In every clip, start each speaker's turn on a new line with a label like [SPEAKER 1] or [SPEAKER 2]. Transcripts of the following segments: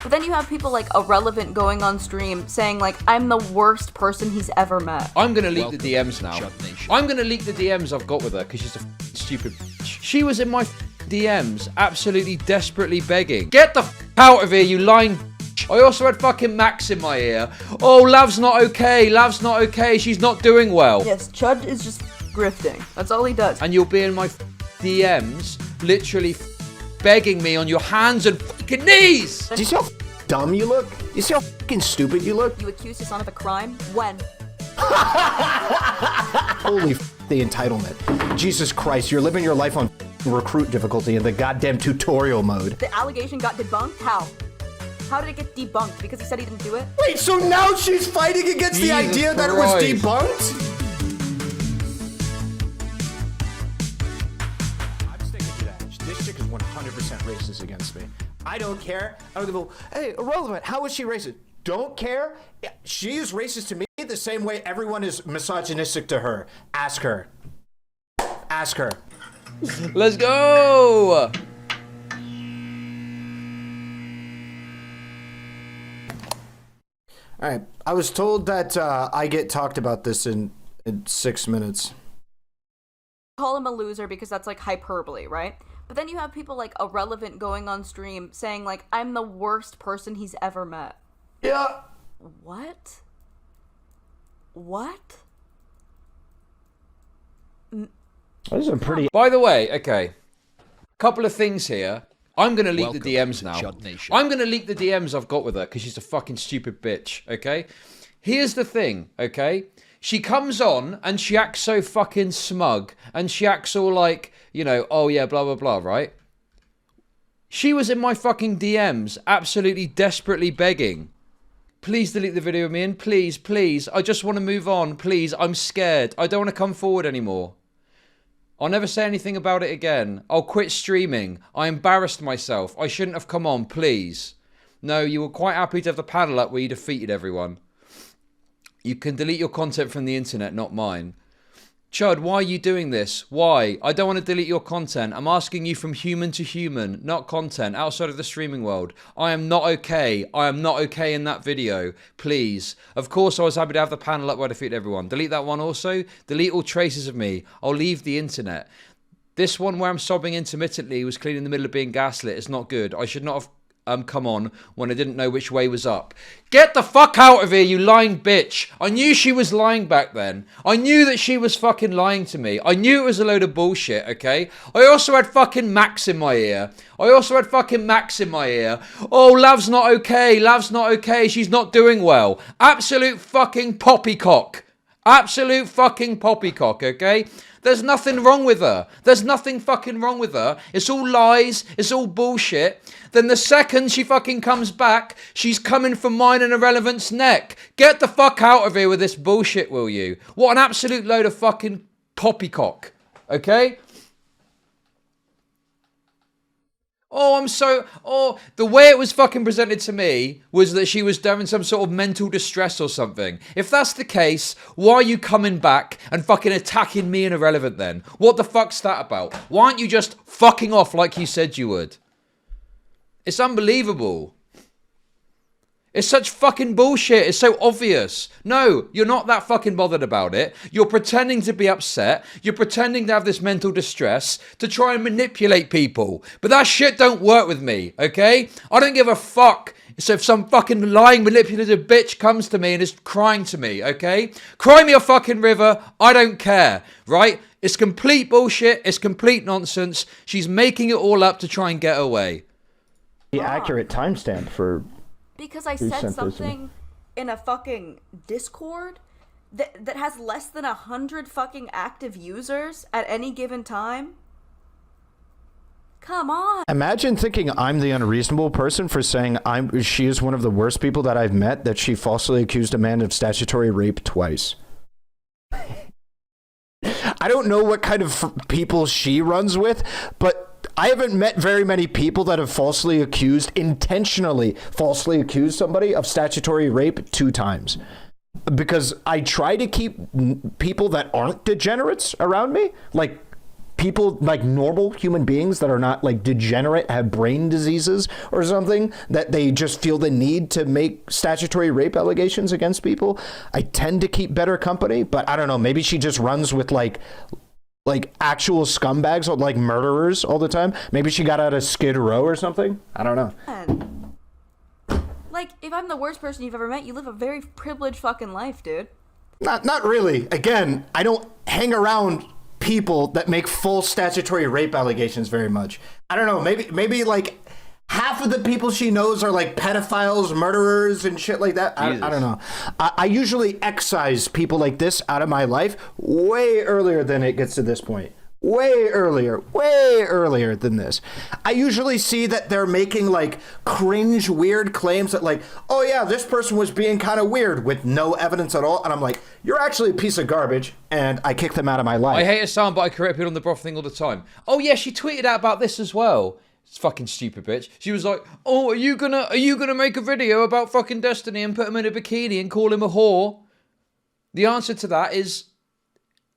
[SPEAKER 1] But then you have people like Ahrelevant going on stream saying like, I'm the worst person he's ever met.
[SPEAKER 2] I'm gonna leak the DMs now. I'm gonna leak the DMs I've got with her because she's a stupid bitch. She was in my DMs absolutely desperately begging. Get the out of here, you lying bitch. I also had fucking Max in my ear. Oh, Lav's not okay. Lav's not okay. She's not doing well.
[SPEAKER 1] Yes, Chud is just grifting. That's all he does.
[SPEAKER 2] And you'll be in my DMs literally begging me on your hands and fucking knees.
[SPEAKER 3] Do you see how dumb you look? Do you see how fucking stupid you look?
[SPEAKER 1] You accused his son of a crime? When?
[SPEAKER 3] Holy the entitlement. Jesus Christ, you're living your life on recruit difficulty in the goddamn tutorial mode.
[SPEAKER 1] The allegation got debunked? How? How did it get debunked? Because he said he didn't do it?
[SPEAKER 3] Wait, so now she's fighting against the idea that it was debunked? I'm sticking to that. This chick is 100% racist against me. I don't care. I don't go, hey, Ahrelevant, how is she racist? Don't care. She is racist to me the same way everyone is misogynistic to her. Ask her. Ask her.
[SPEAKER 2] Let's go.
[SPEAKER 3] All right. I was told that I get talked about this in 6 minutes.
[SPEAKER 1] Call him a loser because that's like hyperbole, right? But then you have people like Ahrelevant going on stream saying like, I'm the worst person he's ever met.
[SPEAKER 3] Yeah.
[SPEAKER 1] What? What?
[SPEAKER 3] This is a pretty...
[SPEAKER 2] By the way, okay. Couple of things here. I'm going to leak the DMs now. I'm going to leak the DMs I've got with her because she's a fucking stupid bitch, okay? Here's the thing, okay? She comes on and she acts so fucking smug and she acts all like, you know, oh yeah, blah, blah, blah, right? She was in my fucking DMs absolutely desperately begging. Please delete the video of me and please, please, I just want to move on, please, I'm scared. I don't want to come forward anymore. I'll never say anything about it again. I'll quit streaming. I embarrassed myself. I shouldn't have come on, please. No, you were quite happy to have the panel up where you defeated everyone. You can delete your content from the internet, not mine. Chud, why are you doing this? Why? I don't want to delete your content. I'm asking you from human to human, not content, outside of the streaming world. I am not okay. I am not okay in that video. Please. Of course, I was happy to have the panel up where I defeated everyone. Delete that one also. Delete all traces of me. I'll leave the internet. This one where I'm sobbing intermittently was clean in the middle of being gaslit. It's not good. I should not have come on when I didn't know which way was up. Get the fuck out of here, you lying bitch. I knew she was lying back then. I knew that she was fucking lying to me. I knew it was a load of bullshit, okay? I also had fucking Max in my ear. Oh, Lav's not okay. Lav's not okay. She's not doing well. Absolute fucking poppycock. Absolute fucking poppycock, okay? There's nothing wrong with her. There's nothing fucking wrong with her. It's all lies. It's all bullshit. Then the second she fucking comes back, she's coming for mine and Ahrelevant's neck. Get the fuck out of here with this bullshit, will you? What an absolute load of fucking poppycock. Okay? The way it was fucking presented to me was that she was having some sort of mental distress or something. If that's the case, why are you coming back and fucking attacking me and Ahrelevant then? What the fuck's that about? Why aren't you just fucking off like you said you would? It's unbelievable. It's such fucking bullshit. It's so obvious. No, you're not that fucking bothered about it. You're pretending to be upset. You're pretending to have this mental distress to try and manipulate people. But that shit don't work with me, okay? I don't give a fuck. So if some fucking lying, manipulative bitch comes to me and is crying to me, okay? Cry me a fucking river. I don't care, right? It's complete bullshit. It's complete nonsense. She's making it all up to try and get away.
[SPEAKER 3] The accurate timestamp for...
[SPEAKER 1] Because I said something in a fucking Discord that has less than 100 fucking active users at any given time? Come on.
[SPEAKER 3] Imagine thinking I'm the unreasonable person for saying she is one of the worst people that I've met, that she falsely accused a man of statutory rape twice. I don't know what kind of people she runs with, but I haven't met very many people that have intentionally falsely accused somebody of statutory rape 2 times. Because I try to keep people that aren't degenerates around me. Like, people, like normal human beings that are not like degenerate, have brain diseases or something, that they just feel the need to make statutory rape allegations against people, I tend to keep better company. But I don't know, maybe she just runs with like actual scumbags, or like murderers all the time. Maybe she got out of Skid Row or something. I don't know.
[SPEAKER 1] Like, if I'm the worst person you've ever met, you live a very privileged fucking life, dude.
[SPEAKER 3] Not really. Again, I don't hang around people that make full statutory rape allegations very much. I don't know. Maybe like half of the people she knows are like pedophiles, murderers, and shit like that. I don't know. I usually excise people like this out of my life way earlier than it gets to this point. Way earlier than this. I usually see that they're making like cringe, weird claims that like, oh yeah, this person was being kind of weird with no evidence at all. And I'm like, you're actually a piece of garbage. And I kick them out of my life.
[SPEAKER 2] I hate Hassan, but I correct people on the broth thing all the time. Oh yeah, she tweeted out about this as well. It's fucking stupid bitch. She was like, oh, are you gonna make a video about fucking Destiny and put him in a bikini and call him a whore? The answer to that is,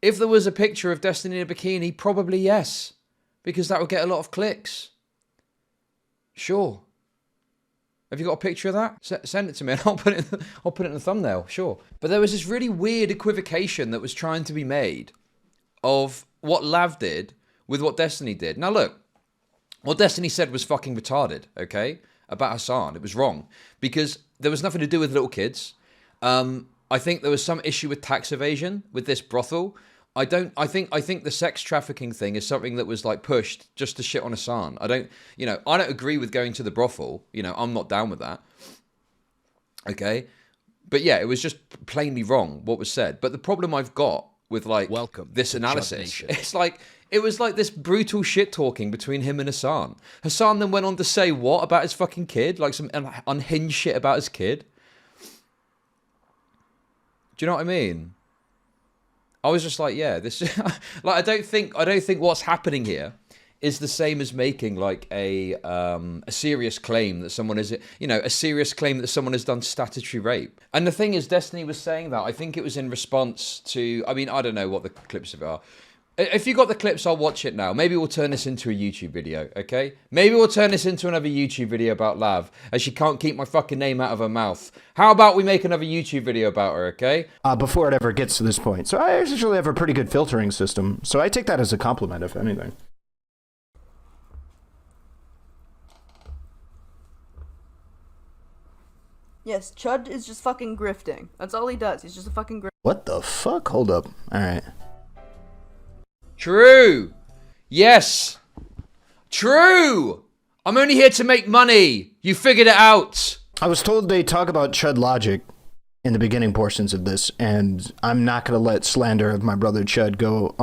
[SPEAKER 2] if there was a picture of Destiny in a bikini, probably yes. Because that would get a lot of clicks. Sure. Have you got a picture of that? Send it to me and I'll put it in the thumbnail. Sure. But there was this really weird equivocation that was trying to be made of what Lav did with what Destiny did. Now look, what Destiny said was fucking retarded, okay? About Hassan. It was wrong. Because there was nothing to do with little kids. I think there was some issue with tax evasion with this brothel. I think the sex trafficking thing is something that was like pushed just to shit on Hassan. I don't agree with going to the brothel. I'm not down with that. Okay. But yeah, it was just plainly wrong what was said. But the problem I've got with like this analysis, it's like, it was like this brutal shit talking between him and Hassan. Hassan then went on to say what about his fucking kid? Like some unhinged shit about his kid. Do you know what I mean? I was just like, yeah, this like I don't think what's happening here is the same as making like a serious claim that someone is, a serious claim that someone has done statutory rape. And the thing is, Destiny was saying that. I think it was in response to, I don't know what the clips of it are. If you got the clips, I'll watch it now. Maybe we'll turn this into a YouTube video, okay? Maybe we'll turn this into another YouTube video about Lav, as she can't keep my fucking name out of her mouth. How about we make another YouTube video about her, okay?
[SPEAKER 3] Before it ever gets to this point. So I actually have a pretty good filtering system. So I take that as a compliment, if anything.
[SPEAKER 1] Yes, Chud is just fucking grifting. That's all he does. He's just a fucking grifter.
[SPEAKER 3] What the fuck? Hold up. All right.
[SPEAKER 2] True. Yes. True. I'm only here to make money. You figured it out.
[SPEAKER 3] I was told they talk about Chud logic in the beginning portions of this, and I'm not going to let slander of my brother Chud go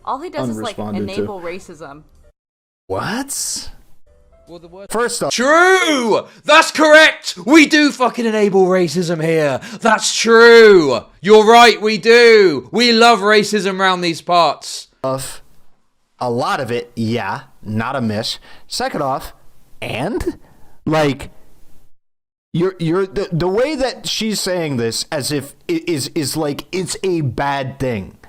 [SPEAKER 1] all he does is like enable racism.
[SPEAKER 3] What?
[SPEAKER 2] Well, the word
[SPEAKER 3] First off,
[SPEAKER 2] true! That's correct! We do fucking enable racism here. That's true! You're right, we do! We love racism around these parts.
[SPEAKER 3] A lot of it, yeah, not a miss. Second off, and like you're the way that she's saying this as if it is like it's a bad thing.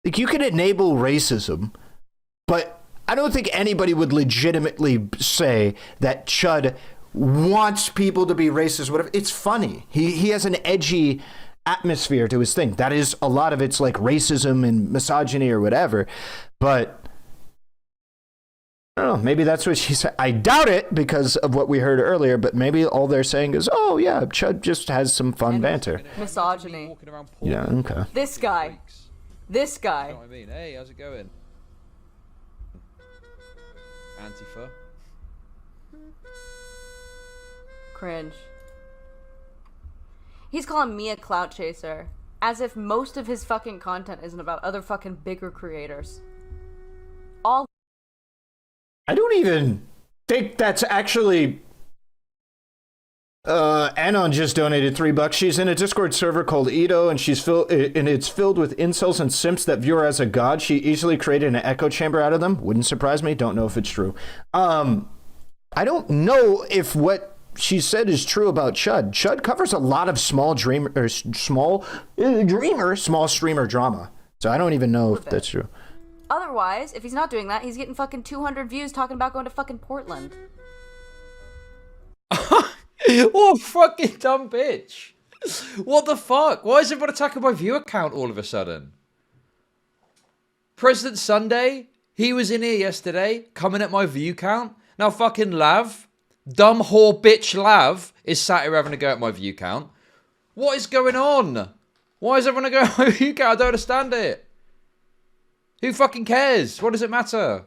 [SPEAKER 3] Like, you can enable racism, but I don't think anybody would legitimately say that Chud wants people to be racist, whatever. It's funny. He has an edgy atmosphere to his thing. That is, a lot of it's like racism and misogyny or whatever. But I don't know. Maybe that's what she said. I doubt it because of what we heard earlier, but maybe all they're saying is, oh, yeah, Chud just has some fun banter.
[SPEAKER 1] Misogyny.
[SPEAKER 3] Yeah, okay.
[SPEAKER 1] This guy.
[SPEAKER 2] You know what I mean? Hey, how's it going? Antifa.
[SPEAKER 1] Cringe. He's calling me a clout chaser, as if most of his fucking content isn't about other fucking bigger creators.
[SPEAKER 3] I don't even think that's actually... Anon just donated $3. She's in a Discord server called Edo, and it's filled with incels and simps that view her as a god. She easily created an echo chamber out of them. Wouldn't surprise me. Don't know if it's true. I don't know if what she said is true about Chud. Chud covers a lot of small streamer drama. So I don't even know if that's true.
[SPEAKER 1] Otherwise, if he's not doing that, he's getting fucking 200 views talking about going to fucking Portland.
[SPEAKER 2] What a fucking dumb bitch. What the fuck? Why is everyone attacking my viewer count all of a sudden? President Sunday, he was in here yesterday, coming at my view count. Now fucking Lav, dumb whore bitch Lav, is sat here having a go at my view count. What is going on? Why is everyone going at my view count? I don't understand it. Who fucking cares? What does it matter?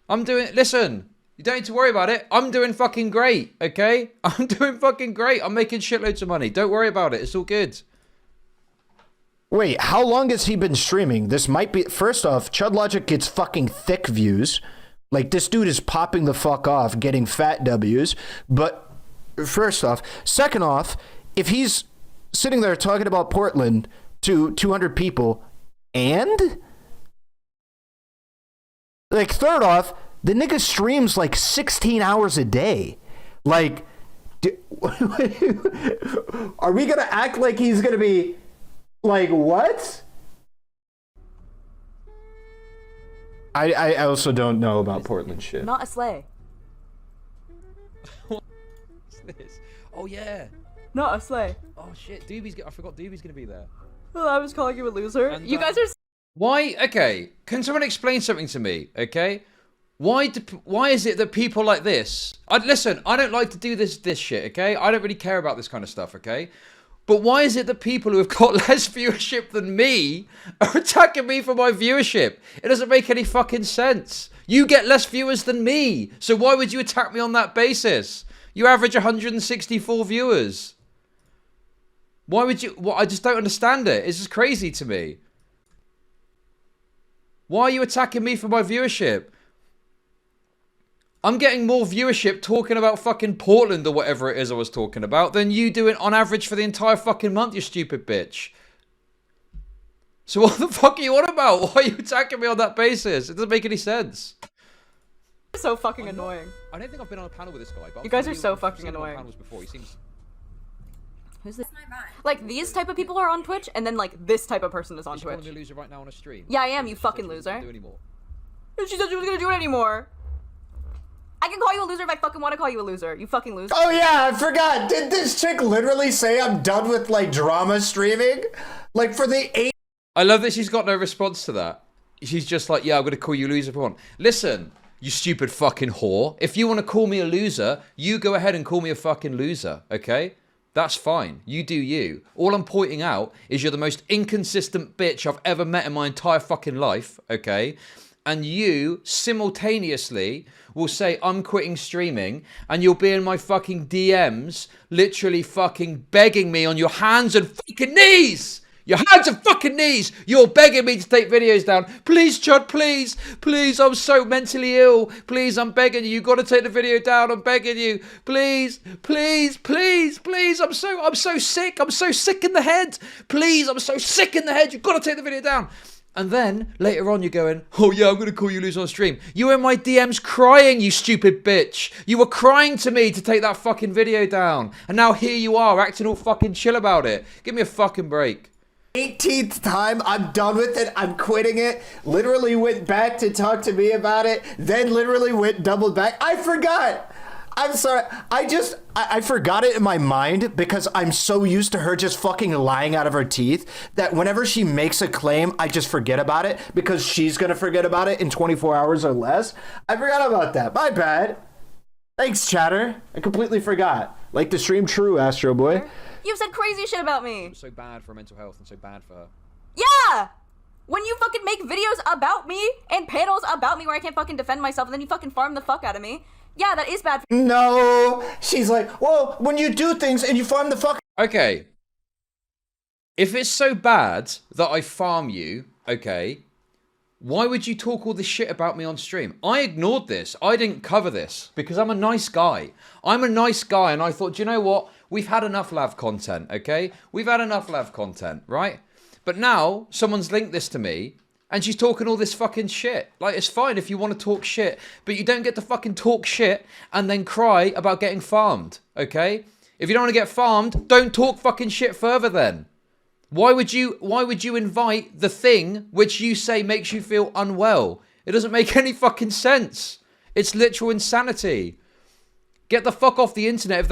[SPEAKER 2] Listen, you don't need to worry about it. I'm doing fucking great, okay? I'm doing fucking great. I'm making shitloads of money. Don't worry about it. It's all good.
[SPEAKER 3] Wait, how long has he been streaming? This might be... First off, Chud Logic gets fucking thick views. Like, this dude is popping the fuck off, getting fat W's. But, first off. Second off, if he's sitting there talking about Portland to 200 people, and... Like, third off, the nigga streams like 16 hours a day. Like, are we gonna act like he's gonna be like, what? I also don't know about Portland shit.
[SPEAKER 1] Not a sleigh.
[SPEAKER 2] What's this? Oh yeah.
[SPEAKER 1] Not a sleigh.
[SPEAKER 2] Oh shit, I forgot Doobie's gonna be there.
[SPEAKER 1] Well, I was calling you a loser.
[SPEAKER 2] And,
[SPEAKER 1] you guys are...
[SPEAKER 2] Why? Okay, can someone explain something to me, okay? Why is it that people like this... Listen, I don't like to do this shit, okay? I don't really care about this kind of stuff, okay? But why is it that people who have got less viewership than me are attacking me for my viewership? It doesn't make any fucking sense. You get less viewers than me, so why would you attack me on that basis? You average 164 viewers. Why would you... I just don't understand it. It's just crazy to me. Why are you attacking me for my viewership? I'm getting more viewership talking about fucking Portland or whatever it is I was talking about than you do it on average for the entire fucking month, you stupid bitch. So what the fuck are you on about? Why are you attacking me on that basis? It doesn't make any sense.
[SPEAKER 1] So fucking annoying.
[SPEAKER 2] I don't think I've been on a panel with this guy, but
[SPEAKER 1] you guys are so fucking annoying.
[SPEAKER 2] Before. He seems...
[SPEAKER 1] Who's this? Like, these type of people are on Twitch, and then, like, this type of person is on Twitch.
[SPEAKER 2] You're a loser right now on a stream.
[SPEAKER 1] Yeah, I am, you fucking loser.
[SPEAKER 2] Do anymore.
[SPEAKER 1] She said she wasn't gonna do it anymore. I can call you a loser if I fucking want to call you a loser. You fucking loser.
[SPEAKER 3] Oh yeah, I forgot. Did this chick literally say I'm done with, like, drama streaming? Like, for the 8...
[SPEAKER 2] I love that she's got no response to that. She's just like, yeah, I'm gonna call you a loser if I want. Listen, you stupid fucking whore. If you want to call me a loser, you go ahead and call me a fucking loser, okay? That's fine. You do you. All I'm pointing out is you're the most inconsistent bitch I've ever met in my entire fucking life, okay? And you simultaneously will say, I'm quitting streaming, and you'll be in my fucking DMs, literally fucking begging me on your hands and fucking knees! Your hands and fucking knees! You're begging me to take videos down. Please, Chud, please. Please, I'm so mentally ill. Please, I'm begging you. You gotta take the video down. I'm begging you. Please, please, please, please. I'm so sick. I'm so sick in the head. Please, I'm so sick in the head. You gotta take the video down. And then, later on, you're going, oh yeah, I'm going to call you loser on stream. You were in my DMs crying, you stupid bitch. You were crying to me to take that fucking video down. And now here you are, acting all fucking chill about it. Give me a fucking break.
[SPEAKER 3] 18th time, I'm done with it, I'm quitting it. Literally went back to talk to me about it, then literally went doubled back. I forgot. I'm sorry. I forgot it in my mind because I'm so used to her just fucking lying out of her teeth that whenever she makes a claim, I just forget about it because she's going to forget about it in 24 hours or less. I forgot about that. My bad. Thanks, chatter. I completely forgot. Like the stream true, Astro Boy.
[SPEAKER 1] You've said crazy shit about me.
[SPEAKER 2] I'm so bad for mental health and so bad for her.
[SPEAKER 1] Yeah! When you fucking make videos about me and panels about me where I can't fucking defend myself and then you fucking farm the fuck out of me. Yeah, that is bad for you.
[SPEAKER 3] No. She's like, well, when you do things and you farm the fuck...
[SPEAKER 2] Okay. If it's so bad that I farm you, okay, why would you talk all this shit about me on stream? I ignored this. I didn't cover this because I'm a nice guy. I'm a nice guy and I thought, do you know what? We've had enough Lav content, okay? We've had enough Lav content, right? But now someone's linked this to me and she's talking all this fucking shit. Like, it's fine if you want to talk shit, but you don't get to fucking talk shit and then cry about getting farmed, okay? If you don't want to get farmed, don't talk fucking shit further then. Why would you invite the thing which you say makes you feel unwell? It doesn't make any fucking sense. It's literal insanity. Get the fuck off the internet if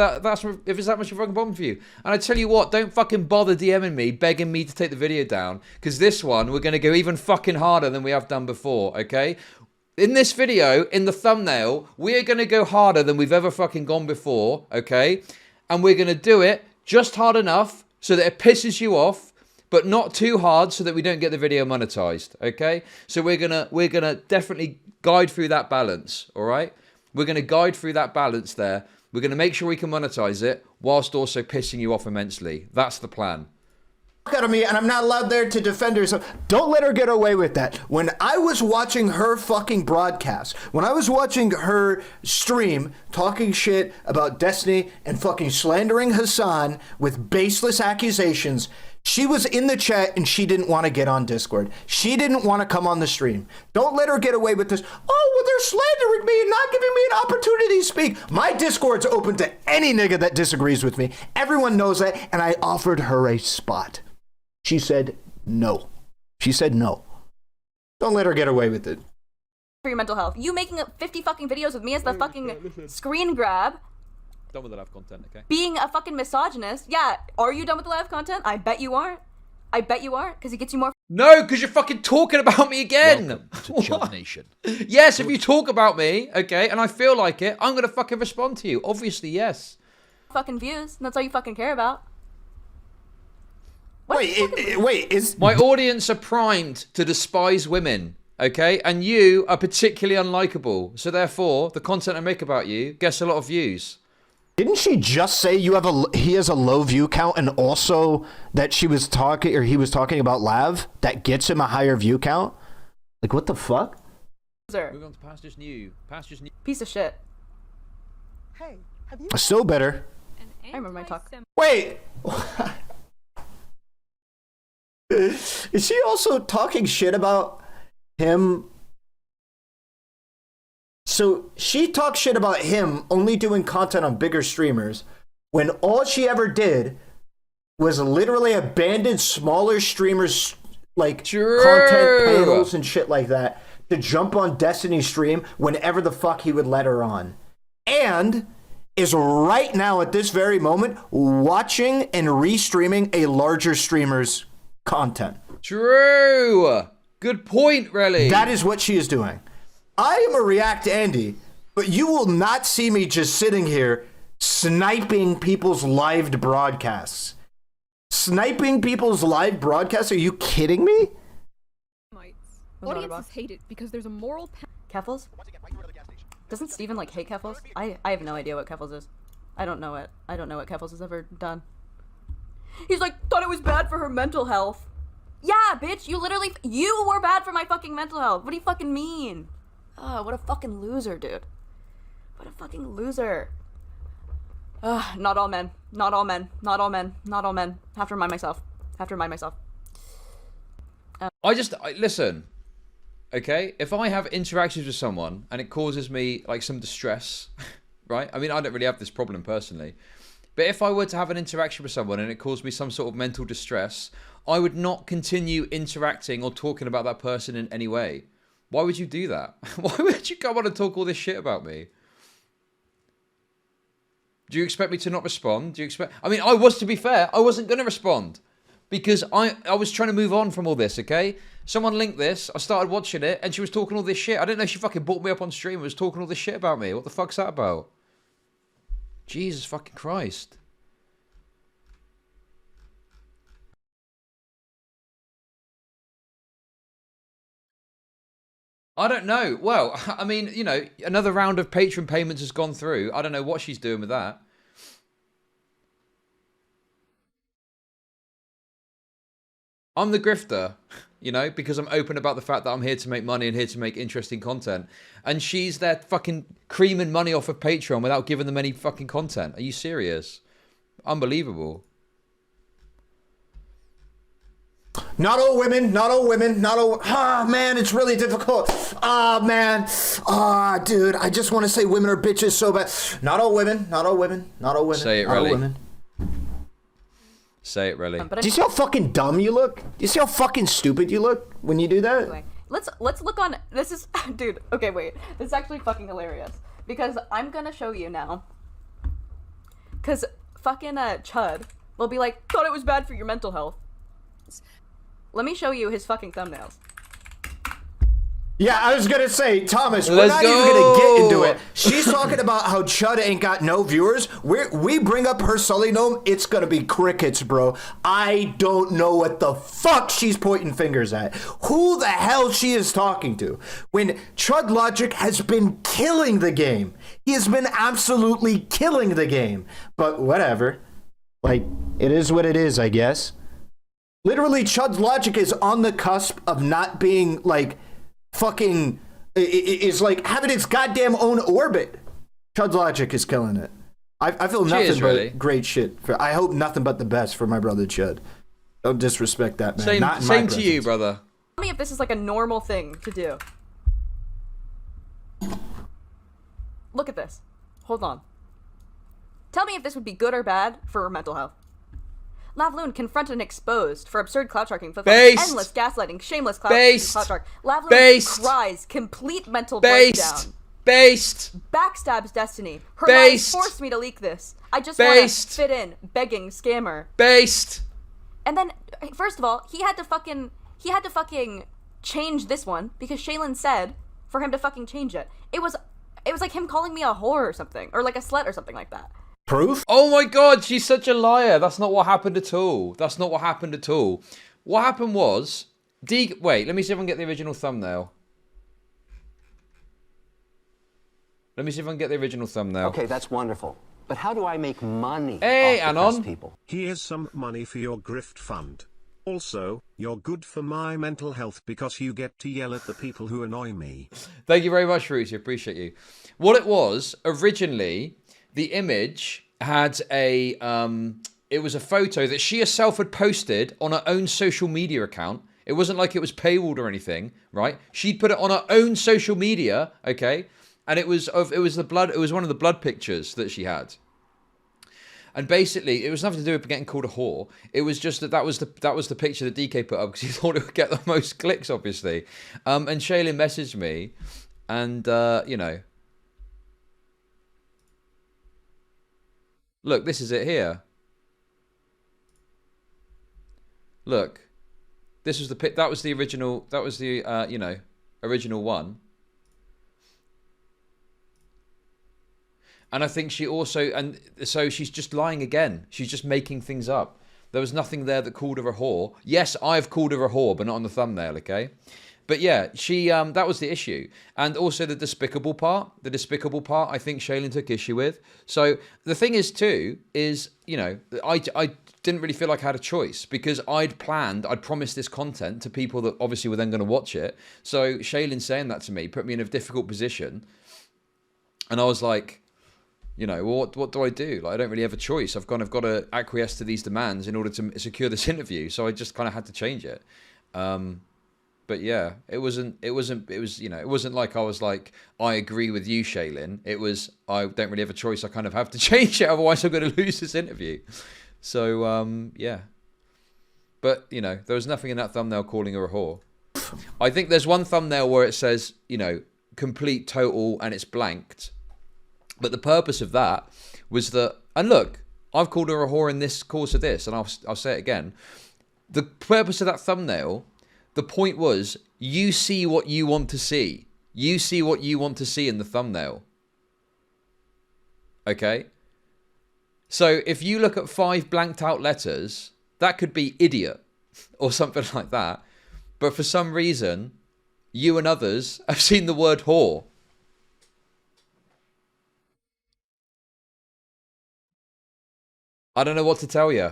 [SPEAKER 2] it's that much of a fucking problem for you. And I tell you what, don't fucking bother DMing me, begging me to take the video down, because this one we're gonna go even fucking harder than we have done before, okay? In this video, in the thumbnail, we're gonna go harder than we've ever fucking gone before, okay? And we're gonna do it just hard enough so that it pisses you off, but not too hard so that we don't get the video monetized, okay? So we're gonna definitely guide through that balance, all right? We're going to guide through that balance there. We're going to make sure we can monetize it whilst also pissing you off immensely. That's the plan.
[SPEAKER 3] Out of me, and I'm not allowed there to defend her. So don't let her get away with that. When I was watching her fucking broadcast, when I was watching her stream talking shit about Destiny and fucking slandering Hassan with baseless accusations, she was in the chat and she didn't want to get on Discord. She didn't want to come on the stream. Don't let her get away with this. Oh, well, they're slandering me and not giving me an opportunity to speak. My Discord's open to any nigga that disagrees with me. Everyone knows that, and I offered her a spot. She said no. She said no. Don't let her get away with it.
[SPEAKER 1] For your mental health. You making 50 fucking videos with me as the fucking screen grab.
[SPEAKER 2] Done with the live content, okay?
[SPEAKER 1] Being a fucking misogynist. Yeah, are you done with the live content? I bet you aren't. I bet you aren't, because it gets you more.
[SPEAKER 2] No, because you're fucking talking about me again.
[SPEAKER 4] Welcome to Chud Nation.
[SPEAKER 2] Yes, if you talk about me, okay, and I feel like it, I'm going to fucking respond to you. Obviously, yes.
[SPEAKER 1] Fucking views. And that's all you fucking care about.
[SPEAKER 3] Wait, is
[SPEAKER 2] my audience are primed to despise women, okay? And you are particularly unlikable. So therefore, the content I make about you gets a lot of views.
[SPEAKER 3] Didn't she just say he has a low view count, and also that he was talking about Lav that gets him a higher view count? Like, what the fuck?
[SPEAKER 2] Move on to Pastures New.
[SPEAKER 1] Piece of shit.
[SPEAKER 5] Hey, have you
[SPEAKER 3] Still better.
[SPEAKER 1] I remember my talk.
[SPEAKER 3] Wait. Is she also talking shit about him? So she talks shit about him only doing content on bigger streamers when all she ever did was literally abandon smaller streamers like content panels and shit like that to jump on Destiny's stream whenever the fuck he would let her on. And is right now at this very moment watching and restreaming a larger streamer's content.
[SPEAKER 2] True. Good point, really.
[SPEAKER 3] That is what she is doing. I am a React Andy, but you will not see me just sitting here sniping people's live broadcasts. Sniping people's live broadcasts? Are you kidding me?
[SPEAKER 5] Audiences hate it because there's a moral.
[SPEAKER 1] Keffels? Doesn't Steven like hate Keffels? I have no idea what Keffels is. I don't know it. I don't know what Keffels has ever done. He's like, thought it was bad for her mental health. Yeah, bitch, you were bad for my fucking mental health. What do you fucking mean? Oh, what a fucking loser, dude. What a fucking loser. Not all men. Not all men. Not all men. Not all men. Have to remind myself.
[SPEAKER 2] Listen, okay? If I have interactions with someone and it causes me like some distress, right? I mean, I don't really have this problem personally. But if I were to have an interaction with someone and it caused me some sort of mental distress, I would not continue interacting or talking about that person in any way. Why would you do that? Why would you come on and talk all this shit about me? Do you expect me to not respond? I mean, to be fair, I wasn't going to respond. Because I was trying to move on from all this, okay? Someone linked this, I started watching it, and she was talking all this shit. I didn't know she fucking brought me up on stream and was talking all this shit about me. What the fuck's that about? Jesus fucking Christ. I don't know. Well, I mean, you know, another round of Patreon payments has gone through. I don't know what she's doing with that. I'm the grifter, you know, because I'm open about the fact that I'm here to make money and here to make interesting content. And she's there fucking creaming money off of Patreon without giving them any fucking content. Are you serious? Unbelievable.
[SPEAKER 3] Not all women, man, it's really difficult. Man. Dude, I just want to say women are bitches so bad. Not all women.
[SPEAKER 2] Say it, really. Say it, really.
[SPEAKER 3] Do you see how fucking dumb you look? Do you see how fucking stupid you look when you do that?
[SPEAKER 1] Anyway, let's look on. This is, dude. Okay, wait. This is actually fucking hilarious because I'm gonna show you now. Cause fucking Chud will be like, thought it was bad for your mental health. Let me show you his fucking thumbnails.
[SPEAKER 3] Yeah, I was gonna say, Thomas, we're
[SPEAKER 2] Let's
[SPEAKER 3] not
[SPEAKER 2] go.
[SPEAKER 3] even gonna get into it. She's talking about how Chud ain't got no viewers. We bring up her Sully gnome, it's gonna be crickets, bro. I don't know what the fuck she's pointing fingers at. Who the hell she is talking to? When Chud Logic has been killing the game. He has been absolutely killing the game. But whatever. Like, it is what it is, I guess. Literally, Chud Logic is on the cusp of not being, like, fucking is like having its goddamn own orbit. Chud Logic is killing it. I feel nothing
[SPEAKER 2] Cheers,
[SPEAKER 3] but
[SPEAKER 2] really.
[SPEAKER 3] great shit. I hope nothing but the best for my brother Chud. Don't disrespect that man. Not in my
[SPEAKER 2] Same to you,
[SPEAKER 3] presence.
[SPEAKER 2] brother.
[SPEAKER 1] Tell me if this is like a normal thing to do. Look at this. Hold on. Tell me if this would be good or bad for her mental health. Lavlune confronted and exposed for absurd clout sharking,
[SPEAKER 2] Based.
[SPEAKER 1] endless gaslighting, shameless clout
[SPEAKER 2] Based.
[SPEAKER 1] shark. Lavlune
[SPEAKER 2] Based.
[SPEAKER 1] cries, complete mental
[SPEAKER 2] Based.
[SPEAKER 1] breakdown.
[SPEAKER 2] Based.
[SPEAKER 1] Backstabs Destiny. Her
[SPEAKER 2] Based.
[SPEAKER 1] lies forced me to leak this. I just want to
[SPEAKER 2] Based.
[SPEAKER 1] fit in, begging, scammer.
[SPEAKER 2] Based.
[SPEAKER 1] And then, first of all, he had to fucking change this one because Shaylin said for him to fucking change it. It was like him calling me a whore or something, or like a slut or something like that.
[SPEAKER 3] Proof?
[SPEAKER 2] Oh my god, she's such a liar. That's not what happened at all. That's not what happened at all. What happened was... wait, let me see if I can get the original thumbnail. Let me see if I can get the original thumbnail.
[SPEAKER 4] Okay, that's wonderful. But how do I make money
[SPEAKER 2] Hey,
[SPEAKER 4] off
[SPEAKER 2] Anon.
[SPEAKER 4] depressed people?
[SPEAKER 6] Here's some money for your grift fund. Also, you're good for my mental health because you get to yell at the people who annoy me.
[SPEAKER 2] Thank you very much, Rusi. Appreciate you. What it was, originally, the image had a... it was a photo that she herself had posted on her own social media account. It wasn't like it was paywalled or anything, right? She'd put it on her own social media, okay? And it was one of the blood pictures that she had. And basically, it was nothing to do with getting called a whore. It was just that was the picture that DK put up because he thought it would get the most clicks, obviously. And Shaylin messaged me, and you know, look, this is it here. Look, this was that was the original. That was the you know, original one. And I think she also, and so she's just lying again. She's just making things up. There was nothing there that called her a whore. Yes, I've called her a whore, but not on the thumbnail, okay? But yeah, she that was the issue. And also the despicable part, I think Shaylin took issue with. So the thing is too, is, you know, I didn't really feel like I had a choice because I'd promised this content to people that obviously were then going to watch it. So Shaylin saying that to me put me in a difficult position. And I was like, you know, well, what do I do? Like, I don't really have a choice. I've kind of got to acquiesce to these demands in order to secure this interview. So I just kind of had to change it. But yeah, it was, you know, it wasn't like I was like, I agree with you, Shaylin. It was, I don't really have a choice. I kind of have to change it. Otherwise I'm going to lose this interview. So, yeah. But, you know, there was nothing in that thumbnail calling her a whore. I think there's one thumbnail where it says, you know, complete, total, and it's blanked. But the purpose of that was that, and look, I've called her a whore in this course of this, and I'll say it again. The purpose of that thumbnail, the point was, you see what you want to see. You see what you want to see in the thumbnail. Okay? So if you look at 5 blanked out letters, that could be idiot or something like that. But for some reason, you and others have seen the word whore. I don't know what to tell you.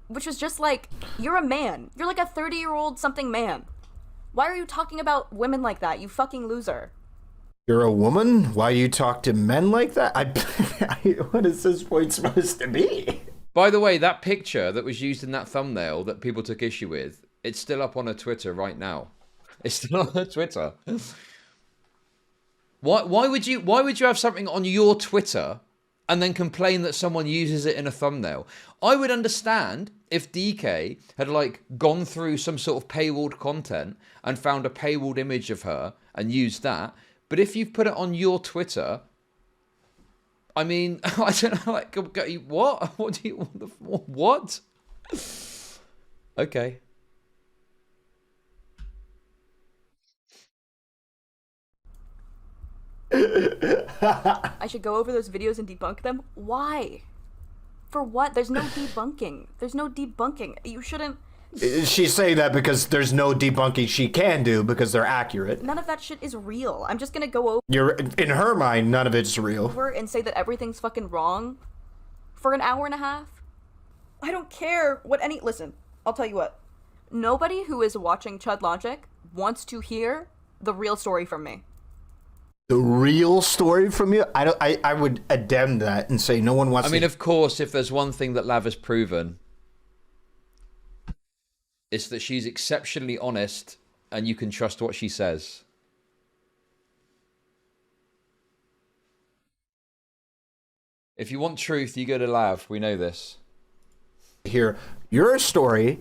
[SPEAKER 1] Which was just like, you're a man. You're like a 30-year-old something man. Why are you talking about women like that, you fucking loser?
[SPEAKER 3] You're a woman? Why you talk to men like that? What is this point supposed to be?
[SPEAKER 2] By the way, that picture that was used in that thumbnail that people took issue with, it's still up on her Twitter right now. It's still on her Twitter. Why would you have something on your Twitter and then complain that someone uses it in a thumbnail. I would understand if DK had like gone through some sort of paywalled content and found a paywalled image of her and used that. But if you've put it on your Twitter, I mean, I don't know, like, what? What do you, what? Okay.
[SPEAKER 1] I should go over those videos and debunk them? Why? For what? There's no debunking. There's no debunking. You shouldn't...
[SPEAKER 3] She's saying that because there's no debunking she can do because they're accurate.
[SPEAKER 1] None of that shit is real. I'm just gonna go
[SPEAKER 3] In her mind, none of it's real.
[SPEAKER 1] over and say that everything's fucking wrong for an hour and a half. I don't care what any... Listen, I'll tell you what. Nobody who is watching Chud Logic wants to hear the real story from me.
[SPEAKER 3] The real story from you? I would addend that and say no one wants to...
[SPEAKER 2] I mean, of course, if there's one thing that Lav has proven, it's that she's exceptionally honest and you can trust what she says. If you want truth, you go to Lav. We know this.
[SPEAKER 3] Hear your story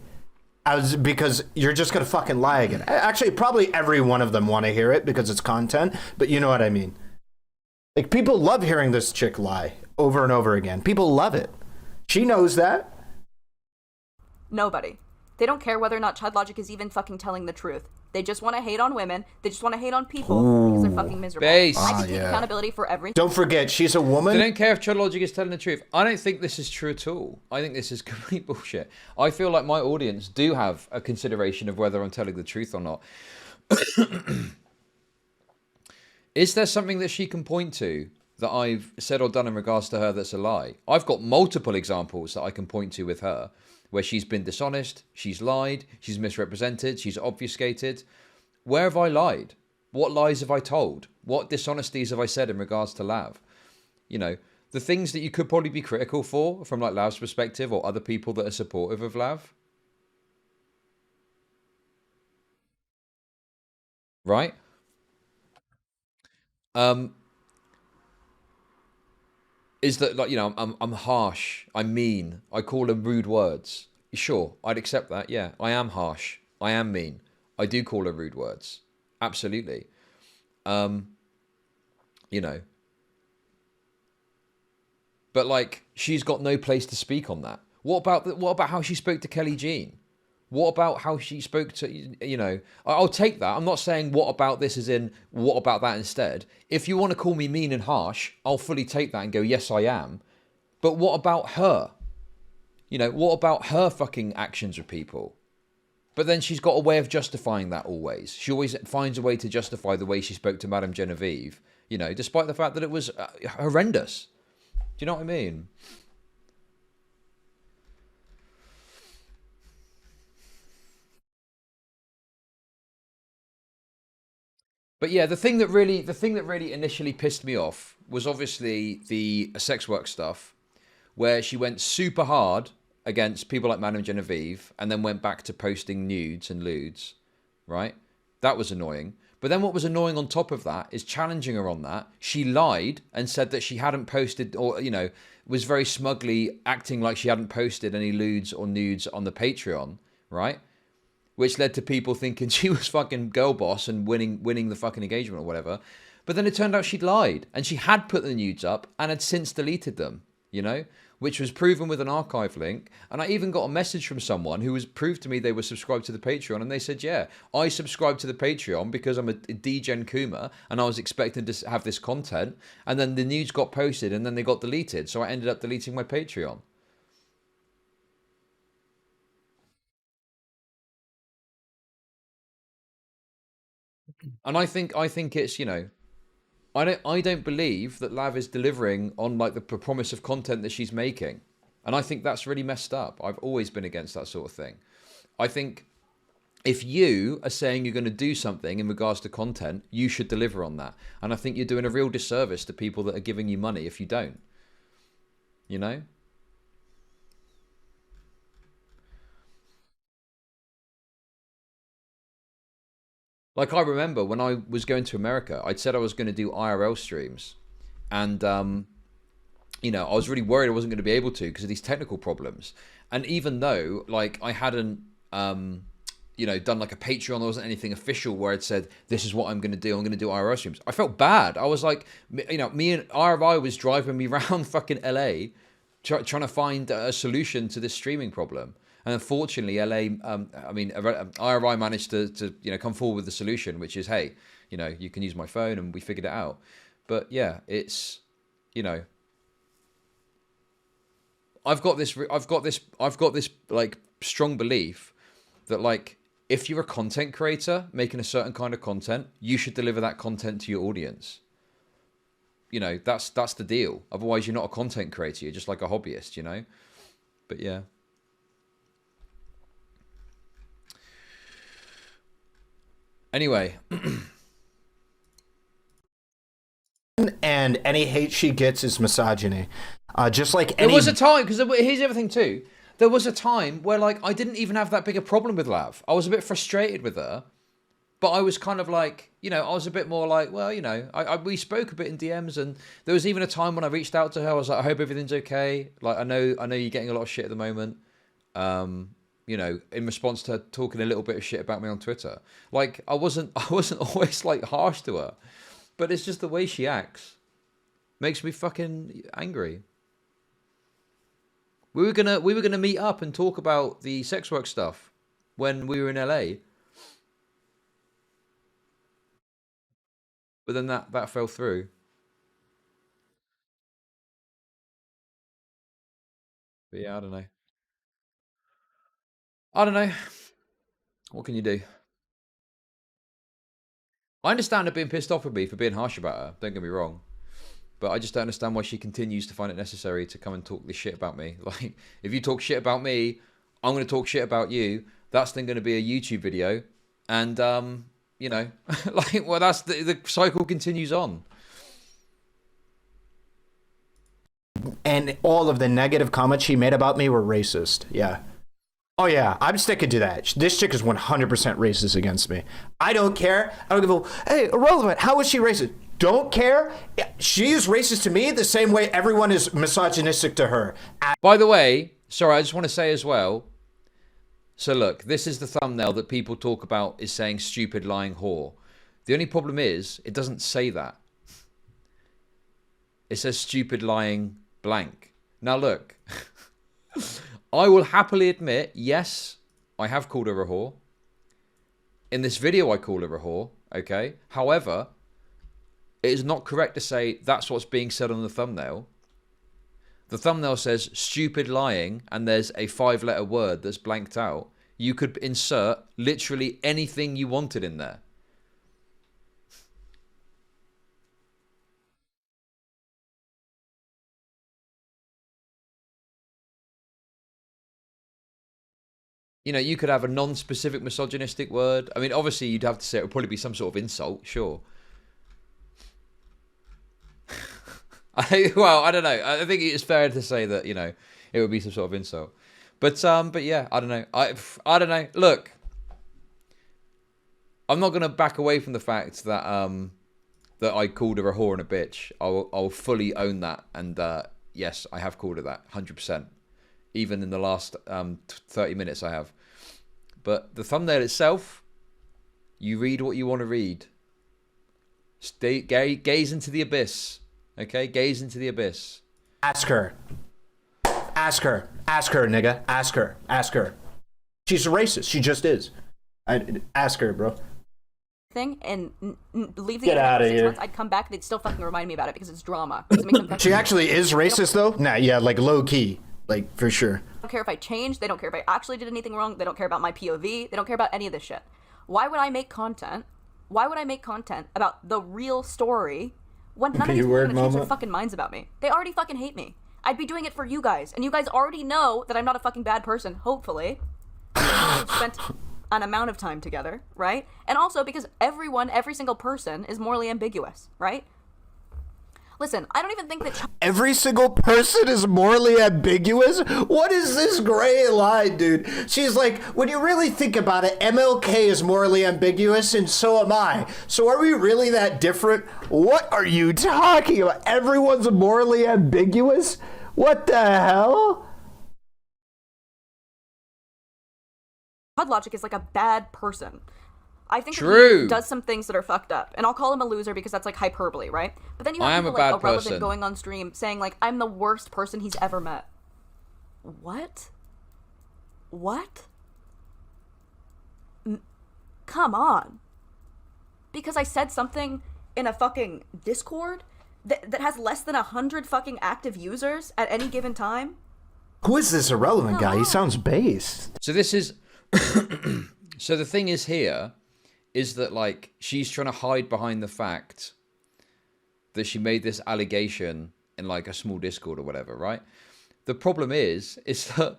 [SPEAKER 3] because you're just going to fucking lie again. Actually, probably every one of them want to hear it because it's content, but you know what I mean. Like, people love hearing this chick lie over and over again. People love it. She knows that.
[SPEAKER 1] Nobody. They don't care whether or not Chud Logic is even fucking telling the truth. They just want to hate on women. They just want to hate on people because they're fucking miserable.
[SPEAKER 2] Base.
[SPEAKER 1] I can take accountability for everything.
[SPEAKER 3] Don't forget, she's a woman.
[SPEAKER 2] They don't care if Chud Logic is telling the truth. I don't think this is true at all. I think this is complete bullshit. I feel like my audience do have a consideration of whether I'm telling the truth or not. Is there something that she can point to that I've said or done in regards to her that's a lie? I've got multiple examples that I can point to with her where she's been dishonest, she's lied, she's misrepresented, she's obfuscated. Where have I lied? What lies have I told? What dishonesties have I said in regards to Lav? You know, the things that you could probably be critical for from like Lav's perspective or other people that are supportive of Lav. Right? Is that, like, you know, I'm harsh, I'm mean, I call them rude words. Sure, I'd accept that. Yeah, I am harsh, I am mean, I do call her rude words. Absolutely. You know, but like, she's got no place to speak on that. What about how she spoke to Kelly Jean? What about how she spoke to, you know, I'll take that. I'm not saying what about this as in what about that instead. If you want to call me mean and harsh, I'll fully take that and go, yes, I am. But what about her? You know, what about her fucking actions with people? But then she's got a way of justifying that always. She always finds a way to justify the way she spoke to Madame Genevieve, you know, despite the fact that it was horrendous. Do you know what I mean? But yeah, the thing that really initially pissed me off was obviously the sex work stuff, where she went super hard against people like Madame Genevieve and then went back to posting nudes and lewds, right? That was annoying. But then what was annoying on top of that is challenging her on that. She lied and said that she hadn't posted, or, you know, was very smugly acting like she hadn't posted any lewds or nudes on the Patreon, right? Which led to people thinking she was fucking girl boss and winning the fucking engagement or whatever. But then it turned out she'd lied and she had put the nudes up and had since deleted them, you know, which was proven with an archive link. And I even got a message from someone who was proved to me they were subscribed to the Patreon, and they said, yeah, I subscribed to the Patreon because I'm a degen Kuma and I was expecting to have this content, and then the nudes got posted and then they got deleted. So I ended up deleting my Patreon. And I think it's, you know, I don't believe that Lav is delivering on like the promise of content that she's making. And I think that's really messed up. I've always been against that sort of thing. I think if you are saying you're going to do something in regards to content, you should deliver on that. And I think you're doing a real disservice to people that are giving you money if you don't. You know? Like, I remember when I was going to America, I'd said I was going to do IRL streams. And you know, I was really worried I wasn't going to be able to because of these technical problems. And even though, like, I hadn't, you know, done like a Patreon, there wasn't anything official where I'd said, this is what I'm going to do. I'm going to do IRL streams. I felt bad. I was like, you know, me and RI was driving me around fucking LA trying to find a solution to this streaming problem. And unfortunately, IRI managed to, you know, come forward with the solution, which is, hey, you know, you can use my phone, and we figured it out. But yeah, it's, you know, I've got this like strong belief that, like, if you're a content creator making a certain kind of content, you should deliver that content to your audience. You know, that's the deal. Otherwise, you're not a content creator. You're just like a hobbyist, you know? But yeah. Anyway.
[SPEAKER 3] And any hate she gets is misogyny. Just like any...
[SPEAKER 2] There was a time, because here's the other thing too. There was a time where, like, I didn't even have that big a problem with Lav. I was a bit frustrated with her, but I was kind of like, you know, I was a bit more like, well, you know, we spoke a bit in DMs, and there was even a time when I reached out to her. I was like, I hope everything's okay. Like, I know you're getting a lot of shit at the moment. You know, in response to her talking a little bit of shit about me on Twitter. Like, I wasn't always like harsh to her, but it's just the way she acts makes me fucking angry. We were gonna meet up and talk about the sex work stuff when we were in LA, but then that fell through. But yeah, I don't know. What can you do? I understand her being pissed off with me for being harsh about her. Don't get me wrong. But I just don't understand why she continues to find it necessary to come and talk this shit about me. Like, if you talk shit about me, I'm going to talk shit about you. That's then going to be a YouTube video. And, you know, like, well, that's the cycle continues on.
[SPEAKER 3] And all of the negative comments she made about me were racist. Yeah. Oh, yeah. I'm sticking to that. This chick is 100% racist against me. I don't care. I don't give a... Hey, Ahrelevant, how is she racist? Don't care. She is racist to me the same way everyone is misogynistic to her.
[SPEAKER 2] By the way, sorry, I just want to say as well. So look, this is the thumbnail that people talk about is saying stupid lying whore. The only problem is it doesn't say that. It says stupid lying blank. Now look, I will happily admit, yes, I have called her a whore. In this video, I call her a whore, okay? However, it is not correct to say that's what's being said on the thumbnail. The thumbnail says stupid lying, and there's a 5-letter word that's blanked out. You could insert literally anything you wanted in there. You know, you could have a non-specific misogynistic word. I mean, obviously, you'd have to say it would probably be some sort of insult, sure. Well, I don't know. I think it's fair to say that, you know, it would be some sort of insult. But yeah, I don't know. I don't know. Look, I'm not going to back away from the fact that that I called her a whore and a bitch. I'll fully own that. And yes, I have called her that, 100%. Even in the last 30 minutes I have. But the thumbnail itself, you read what you want to read. Gaze into the abyss. Okay? Gaze into the abyss.
[SPEAKER 3] Ask her. Ask her. Ask her, nigga. Ask her. Ask her. She's a racist. She just is. Ask her, bro.
[SPEAKER 1] Thing and leave the
[SPEAKER 3] Get out of here.
[SPEAKER 1] months, I'd come back and they'd still fucking remind me about it because it's drama.
[SPEAKER 3] She actually is racist, though? Nah, yeah, like low key. Like, for sure.
[SPEAKER 1] They don't care if I changed. They don't care if I actually did anything wrong. They don't care about my POV. They don't care about any of this shit. Why would I make content? Why would I make content about the real story when none of these people are gonna change their fucking minds about me? They already fucking hate me. I'd be doing it for you guys. And you guys already know that I'm not a fucking bad person, hopefully. We've spent an amount of time together, right? And also because every single person is morally ambiguous, right? Listen, I don't even think that
[SPEAKER 3] Every single person is morally ambiguous? What is this gray line, dude? She's like, when you really think about it, MLK is morally ambiguous and so am I. So are we really that different? What are you talking about? Everyone's morally ambiguous? What the hell?
[SPEAKER 1] Chud Logic is like a bad person. I think that
[SPEAKER 2] True.
[SPEAKER 1] he does some things that are fucked up, and I'll call him a loser because that's like hyperbole, right? But then you
[SPEAKER 2] I
[SPEAKER 1] have
[SPEAKER 2] am
[SPEAKER 1] people
[SPEAKER 2] a bad
[SPEAKER 1] like Ahrelevant
[SPEAKER 2] person.
[SPEAKER 1] going on stream saying like, "I'm the worst person he's ever met." What? What? Come on. Because I said something in a fucking Discord that has less than 100 fucking active users at any given time.
[SPEAKER 3] Who is this irrelevant guy? He sounds based.
[SPEAKER 2] So this is... So the thing is here, is that, like, she's trying to hide behind the fact that she made this allegation in, like, a small Discord or whatever, right? The problem is that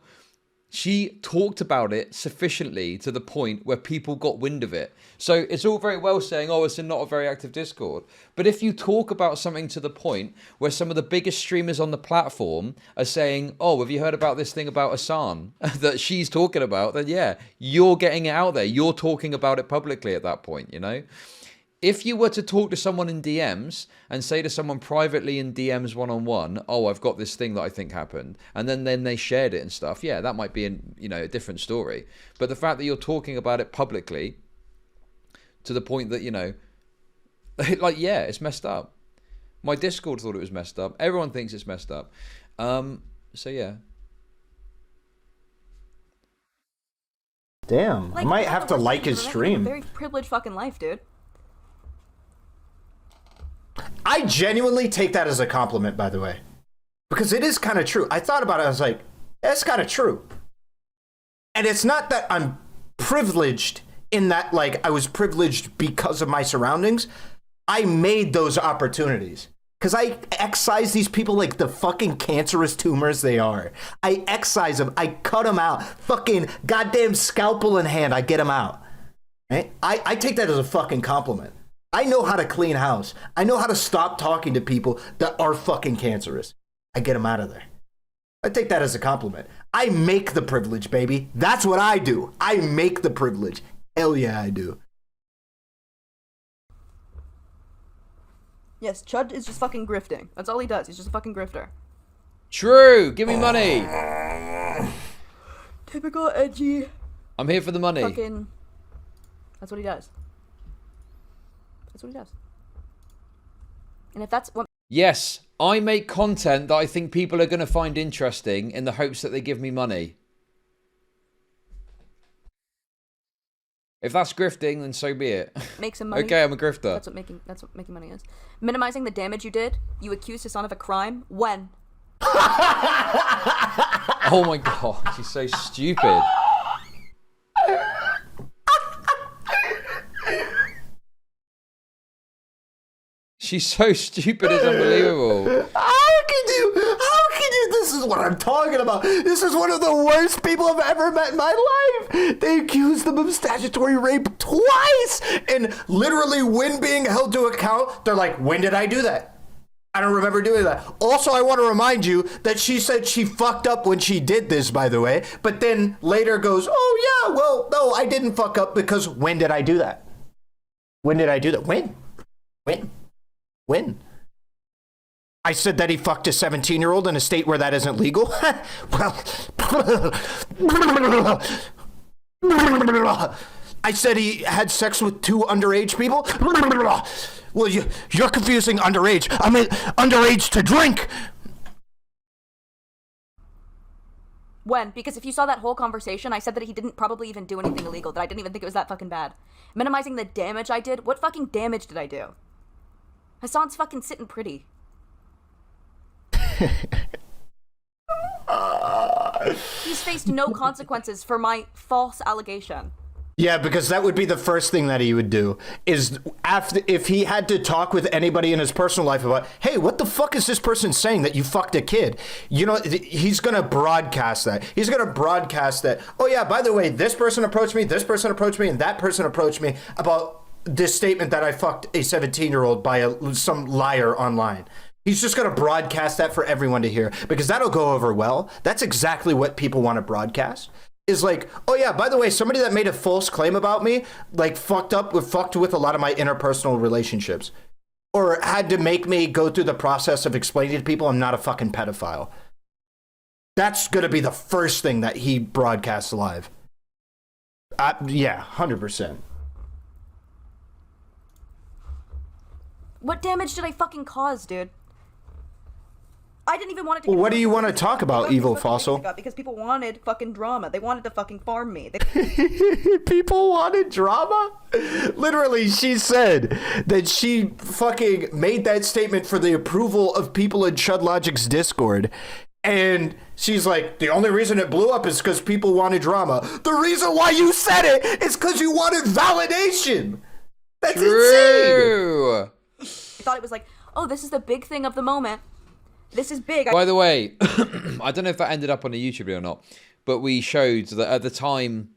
[SPEAKER 2] she talked about it sufficiently to the point where people got wind of it. So it's all very well saying, oh, it's not a very active Discord. But if you talk about something to the point where some of the biggest streamers on the platform are saying, oh, have you heard about this thing about Asan that she's talking about? Then yeah, you're getting it out there. You're talking about it publicly at that point, you know? If you were to talk to someone in DMs and say to someone privately in DMs one-on-one, oh, I've got this thing that I think happened, and then they shared it and stuff, yeah, that might be a different story. But the fact that you're talking about it publicly to the point that, like, yeah, it's messed up. My Discord thought it was messed up. Everyone thinks it's messed up. So yeah.
[SPEAKER 3] Damn, I might have to like his stream.
[SPEAKER 1] Very privileged fucking life, dude.
[SPEAKER 3] I genuinely take that as a compliment, by the way. Because it is kind of true. I thought about it, I was like, that's kind of true. And it's not that I'm privileged in that, like, I was privileged because of my surroundings. I made those opportunities. Because I excise these people like the fucking cancerous tumors they are. I excise them. I cut them out. Fucking goddamn scalpel in hand, I get them out. Right? I take that as a fucking compliment. I know how to clean house. I know how to stop talking to people that are fucking cancerous. I get them out of there. I take that as a compliment. I make the privilege, baby. That's what I do. I make the privilege. Hell yeah, I do.
[SPEAKER 1] Yes, Chud is just fucking grifting. That's all he does. He's just a fucking grifter.
[SPEAKER 2] True. Give me money.
[SPEAKER 1] Typical edgy.
[SPEAKER 2] I'm here for the money.
[SPEAKER 1] Fucking. That's what he does. That's what he does. And if that's what...
[SPEAKER 2] Yes, I make content that I think people are going to find interesting in the hopes that they give me money. If that's grifting, then so be it.
[SPEAKER 1] Make some money.
[SPEAKER 2] Okay, I'm a grifter.
[SPEAKER 1] That's what making money is. Minimizing the damage you did. You accused Hassan of a crime. When?
[SPEAKER 2] Oh my god, she's so stupid. She's so stupid, it's unbelievable.
[SPEAKER 3] How can you, this is what I'm talking about. This is one of the worst people I've ever met in my life. They accused them of statutory rape twice. And literally when being held to account, they're like, when did I do that? I don't remember doing that. Also, I want to remind you that she said she fucked up when she did this, by the way. But then later goes, oh yeah, well, no, I didn't fuck up because when did I do that? When did I do that? When? I said that he fucked a 17-year-old in a state where that isn't legal? Well, I said he had sex with 2 underage people? Well, you're confusing underage. I mean, underage to drink.
[SPEAKER 1] When? Because if you saw that whole conversation, I said that he didn't probably even do anything illegal, that I didn't even think it was that fucking bad. Minimizing the damage I did? What fucking damage did I do? Hassan's fucking sitting pretty. He's faced no consequences for my false allegation.
[SPEAKER 3] Yeah, because that would be the first thing that he would do, is after, if he had to talk with anybody in his personal life about, hey, what the fuck is this person saying that you fucked a kid? You know, he's going to broadcast that. He's going to broadcast that, oh yeah, by the way, this person approached me, and that person approached me about this statement that I fucked a 17-year-old by some liar online. He's just going to broadcast that for everyone to hear because that'll go over well. That's exactly what people want to broadcast. Is like, oh yeah, by the way, somebody that made a false claim about me, like fucked with a lot of my interpersonal relationships, or had to make me go through the process of explaining to people I'm not a fucking pedophile. That's going to be the first thing that he broadcasts live. Yeah, 100%.
[SPEAKER 1] What damage did I fucking cause, dude? I didn't even want it to.
[SPEAKER 3] Well, what do you want to talk about, Evil Fossil?
[SPEAKER 1] Because people wanted fucking drama. They wanted to fucking farm me.
[SPEAKER 3] People wanted drama? Literally, she said that she fucking made that statement for the approval of people in Chud Logic's Discord. And she's like, the only reason it blew up is because people wanted drama. The reason why you said it is because you wanted validation. That's insane.
[SPEAKER 1] I thought it was like, oh, this is the big thing of the moment. This is big.
[SPEAKER 2] By the way, I don't know if that ended up on the YouTube video or not, but we showed that at the time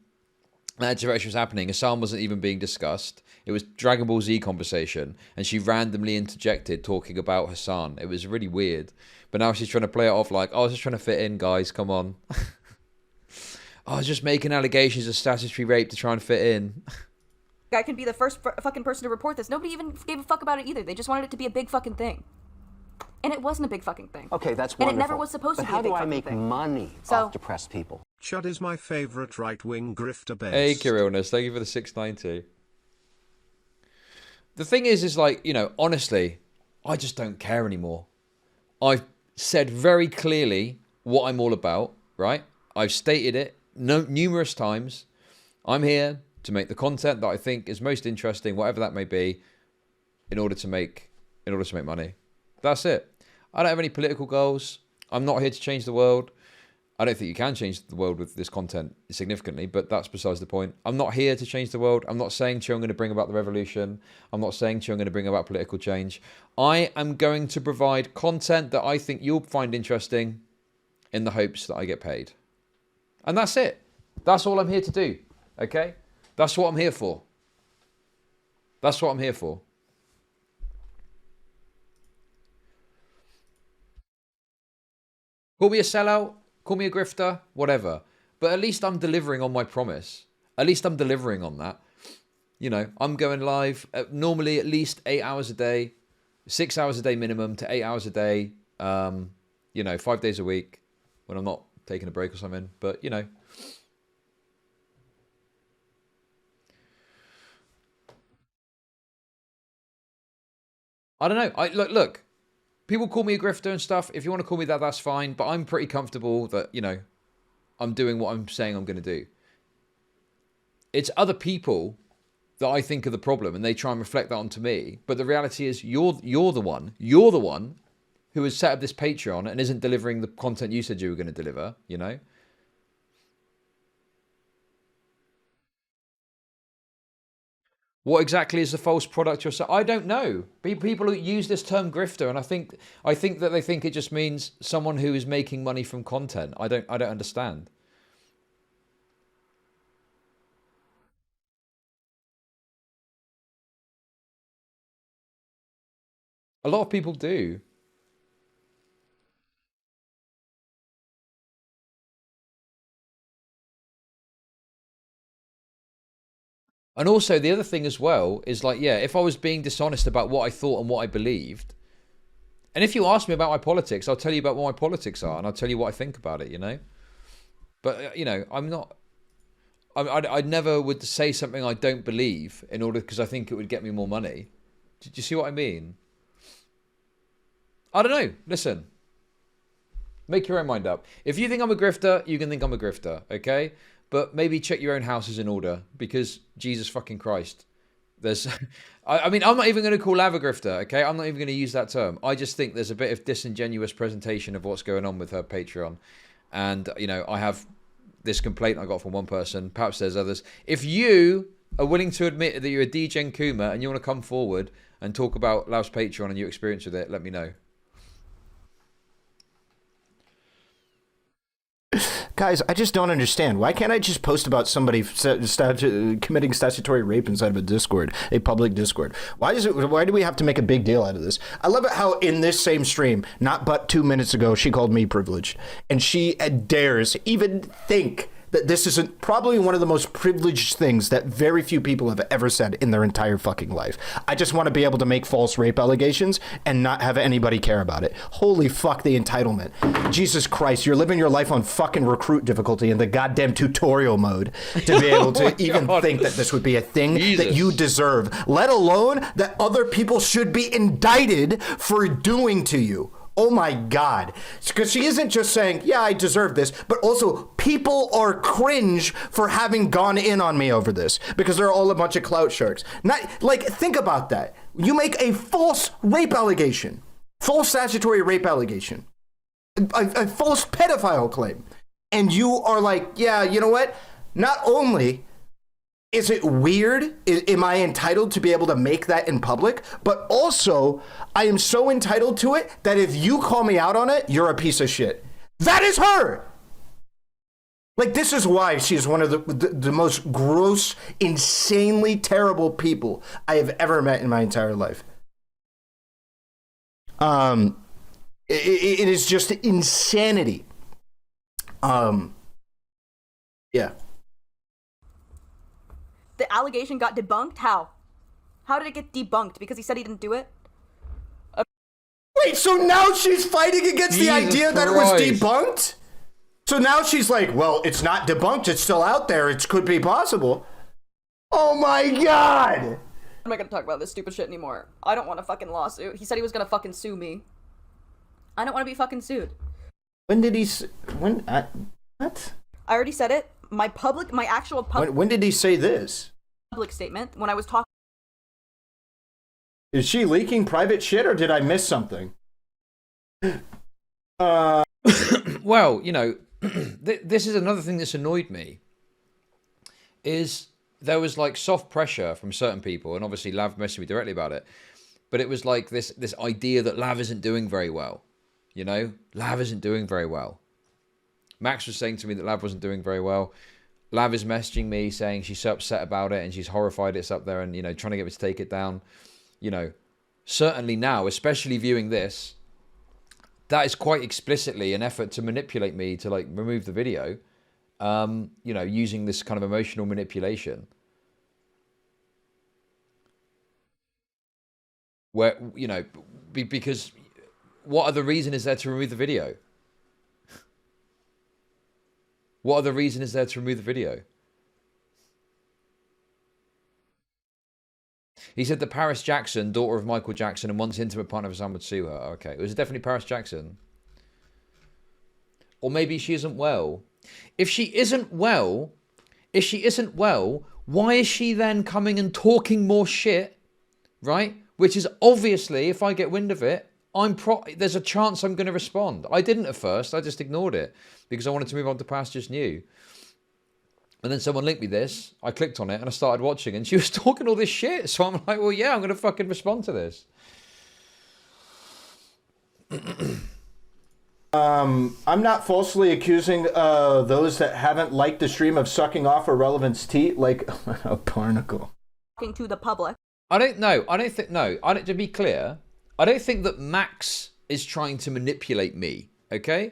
[SPEAKER 2] that direction was happening, Hassan wasn't even being discussed. It was Dragon Ball Z conversation, and she randomly interjected talking about Hassan. It was really weird. But now she's trying to play it off like, oh, I was just trying to fit in, guys, come on. I was just making allegations of statutory rape to try and fit in.
[SPEAKER 1] I can be the first fucking person to report this. Nobody even gave a fuck about it either. They just wanted it to be a big fucking thing. And it wasn't a big fucking thing.
[SPEAKER 4] Okay, that's wonderful.
[SPEAKER 1] And it never was supposed to be a big fucking thing.
[SPEAKER 4] But how do I make money off depressed people?
[SPEAKER 6] Chud is my favorite right-wing grifter base.
[SPEAKER 2] Hey, Kirillness, thank you for the 690. The thing is like, you know, honestly, I just don't care anymore. I've said very clearly what I'm all about, right? I've stated it numerous times. I'm here to make the content that I think is most interesting, whatever that may be, in order to make money. That's it. I don't have any political goals. I'm not here to change the world. I don't think you can change the world with this content significantly, but that's besides the point. I'm not here to change the world. I'm not saying to you I'm going to bring about the revolution. I'm not saying to you I'm going to bring about political change. I am going to provide content that I think you'll find interesting in the hopes that I get paid. And that's it. That's all I'm here to do. Okay? That's what I'm here for. That's what I'm here for. Call me a sellout, call me a grifter, whatever. But at least I'm delivering on my promise. At least I'm delivering on that. You know, I'm going live normally at least 8 hours a day, 6 hours a day minimum to 8 hours a day, 5 days a week when I'm not taking a break or something. But, you know. I don't know. Look. People call me a grifter and stuff. If you want to call me that, that's fine. But I'm pretty comfortable that, you know, I'm doing what I'm saying I'm going to do. It's other people that I think are the problem, and they try and reflect that onto me. But the reality is you're the one who has set up this Patreon and isn't delivering the content you said you were going to deliver, you know? What exactly is the false product you're selling? I don't know. People who use this term grifter, and I think that they think it just means someone who is making money from content. I don't understand. A lot of people do. And also, the other thing as well is like, yeah, if I was being dishonest about what I thought and what I believed, and if you ask me about my politics, I'll tell you about what my politics are, and I'll tell you what I think about it, you know? But, you know, I never would say something I don't believe in order, because I think it would get me more money. Do you see what I mean? I don't know. Listen. Make your own mind up. If you think I'm a grifter, you can think I'm a grifter, okay? But maybe check your own houses in order, because Jesus fucking Christ. There's, I mean, I'm not even going to call Lav a grifter, okay? I'm not even going to use that term. I just think there's a bit of disingenuous presentation of what's going on with her Patreon. And, you know, I have this complaint I got from one person. Perhaps there's others. If you are willing to admit that you're a DGen Kuma and you want to come forward and talk about Lav's Patreon and your experience with it, let me know.
[SPEAKER 3] Guys, I just don't understand. Why can't I just post about somebody committing statutory rape inside of a Discord, a public Discord? Why do we have to make a big deal out of this? I love it how in this same stream, not but 2 minutes ago, she called me privileged. And she dares even think that this isn't probably one of the most privileged things that very few people have ever said in their entire fucking life. I just want to be able to make false rape allegations and not have anybody care about it. Holy fuck, the entitlement. Jesus Christ, you're living your life on fucking recruit difficulty in the goddamn tutorial mode to be able to even think that this would be a thing that you deserve, let alone that other people should be indicted for doing to you. Oh my God. Because she isn't just saying, yeah, I deserve this, but also people are cringe for having gone in on me over this because they're all a bunch of clout sharks. Not like, think about that. You make a false rape allegation, false statutory rape allegation, a false pedophile claim. And you are like, yeah, you know what? Not only is it weird? Am I entitled to be able to make that in public? But also, I am so entitled to it that if you call me out on it, you're a piece of shit. That is her. Like, this is why she is one of the most gross, insanely terrible people I have ever met in my entire life. It is just insanity. Yeah.
[SPEAKER 1] The allegation got debunked? How? How did it get debunked? Because he said he didn't do it?
[SPEAKER 3] Wait, so now she's fighting against the idea that it was debunked? So now she's like, well, it's not debunked. It's still out there. It could be possible. Oh my God.
[SPEAKER 1] I'm not gonna talk about this stupid shit anymore. I don't want a fucking lawsuit. He said he was gonna fucking sue me. I don't want to be fucking sued.
[SPEAKER 3] When did he... What?
[SPEAKER 1] I already said it. My actual public...
[SPEAKER 3] When did he say this?
[SPEAKER 1] Public statement, when I was talking...
[SPEAKER 3] Is she leaking private shit, or did I miss something?
[SPEAKER 2] Well, you know, this is another thing that's annoyed me, is there was like soft pressure from certain people, and obviously Lav messaged me directly about it, but it was like this idea that Lav isn't doing very well, you know? Lav isn't doing very well. Max was saying to me that Lav wasn't doing very well. Lav is messaging me saying she's so upset about it and she's horrified it's up there and, you know, trying to get me to take it down. You know, certainly now, especially viewing this, that is quite explicitly an effort to manipulate me to, like, remove the video, you know, using this kind of emotional manipulation. Where, you know, because what other reason is there to remove the video? What other reason is there to remove the video? He said that Paris Jackson, daughter of Michael Jackson and once intimate partner of Sam, would sue her. Okay, it was definitely Paris Jackson. Or maybe she isn't well. If she isn't well, why is she then coming and talking more shit, right? Which is obviously, if I get wind of it, there's a chance I'm going to respond. I didn't at first. I just ignored it because I wanted to move on to Pastures New. And then someone linked me this. I clicked on it and I started watching and she was talking all this shit. So I'm like, well, yeah, I'm going to fucking respond to this.
[SPEAKER 3] I'm not falsely accusing those that haven't liked the stream of sucking off Ahrelevant's teat like a barnacle.
[SPEAKER 1] Talking to the public.
[SPEAKER 2] I don't know. To be clear, I don't think that Max is trying to manipulate me, okay?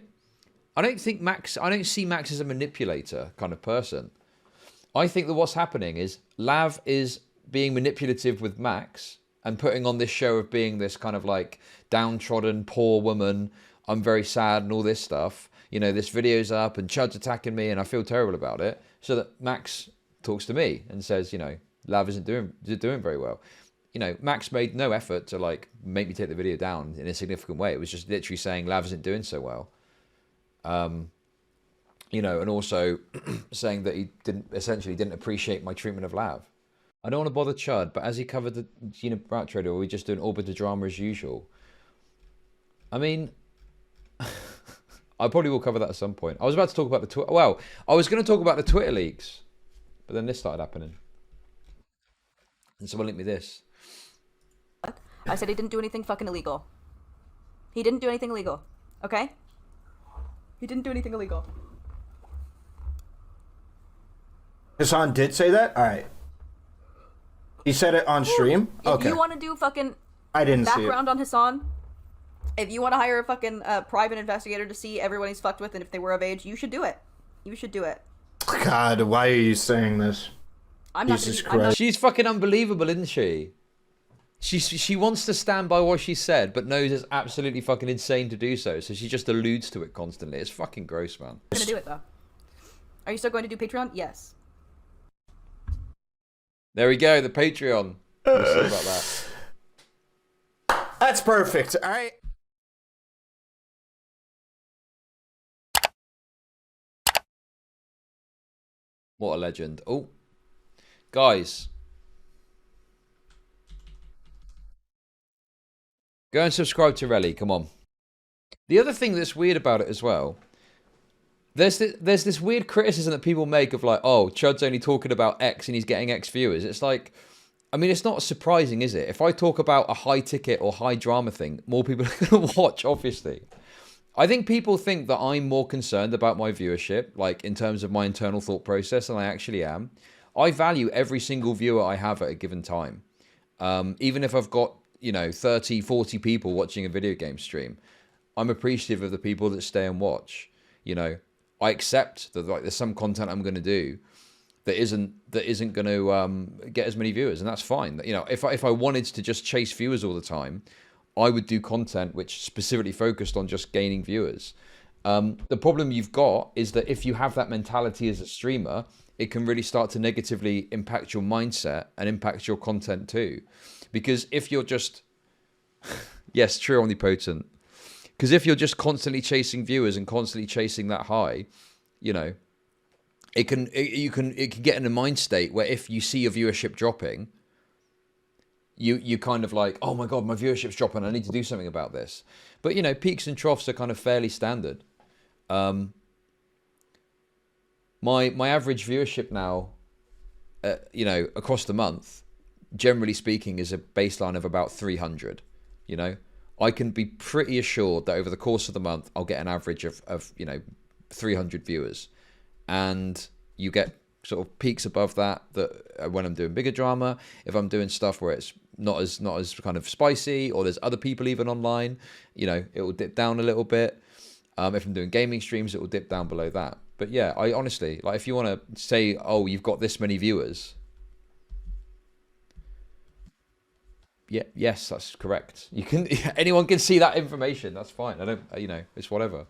[SPEAKER 2] I don't see Max as a manipulator kind of person. I think that what's happening is Lav is being manipulative with Max and putting on this show of being this kind of like downtrodden, poor woman. I'm very sad and all this stuff. You know, this video's up and Chud's attacking me and I feel terrible about it. So that Max talks to me and says, you know, Lav isn't doing very well. You know, Max made no effort to like make me take the video down in a significant way. It was just literally saying Lav isn't doing so well. You know, and also saying that he essentially didn't appreciate my treatment of Lav. I don't want to bother Chud, but as he covered the Gina Brat trader, are we just doing orbit the drama as usual? I mean, I probably will cover that at some point. I was about to talk about the Twitter. Well, I was going to talk about the Twitter leaks, but then this started happening. And someone linked me this.
[SPEAKER 1] I said he didn't do anything fucking illegal. He didn't do anything illegal. Okay? He didn't do anything illegal.
[SPEAKER 3] Hassan did say that? All right. He said it on stream?
[SPEAKER 1] If you want to do fucking
[SPEAKER 3] I didn't see it.
[SPEAKER 1] background on Hassan, if you want to hire a fucking private investigator to see everyone he's fucked with and if they were of age, you should do it. You should do it.
[SPEAKER 3] God, why are you saying this?
[SPEAKER 1] I'm not
[SPEAKER 3] Jesus
[SPEAKER 1] gonna, I'm not,
[SPEAKER 3] Christ.
[SPEAKER 2] She's fucking unbelievable, isn't she? She wants to stand by what she said, but knows it's absolutely fucking insane to do so. So she just alludes to it constantly. It's fucking gross, man.
[SPEAKER 1] gonna do it though. Are you still going to do Patreon? Yes.
[SPEAKER 2] There we go, the Patreon. We'll see about that.
[SPEAKER 3] That's perfect. All right.
[SPEAKER 2] What a legend. Oh, guys. Go and subscribe to Relly, come on. The other thing that's weird about it as well, there's this weird criticism that people make of like, oh, Chud's only talking about X and he's getting X viewers. It's like, I mean, it's not surprising, is it? If I talk about a high ticket or high drama thing, more people are going to watch, obviously. I think people think that I'm more concerned about my viewership, like in terms of my internal thought process, than I actually am. I value every single viewer I have at a given time. Even if I've got, 30, 40 people watching a video game stream, I'm appreciative of the people that stay and watch. I accept that there's some content I'm going to do that isn't going to get as many viewers, and that's fine. If I wanted to just chase viewers all the time, I would do content which specifically focused on just gaining viewers. The problem you've got is that if you have that mentality as a streamer, it can really start to negatively impact your mindset and impact your content too. Because if you're just, yes, true, omnipotent. Because if you're just constantly chasing viewers and constantly chasing that high, it can get in a mind state where if you see your viewership dropping, you kind of like, oh my God, my viewership's dropping, I need to do something about this. But, peaks and troughs are kind of fairly standard. My average viewership now, across the month, generally speaking, is a baseline of about 300, I can be pretty assured that over the course of the month, I'll get an average of 300 viewers. And you get sort of peaks above that when I'm doing bigger drama. If I'm doing stuff where it's not as kind of spicy, or there's other people even online, it will dip down a little bit. If I'm doing gaming streams, it will dip down below that. But yeah, I honestly, like, if you want to say, oh, you've got this many viewers, yeah, yes, that's correct. Anyone can see that information. That's fine. I don't, it's whatever.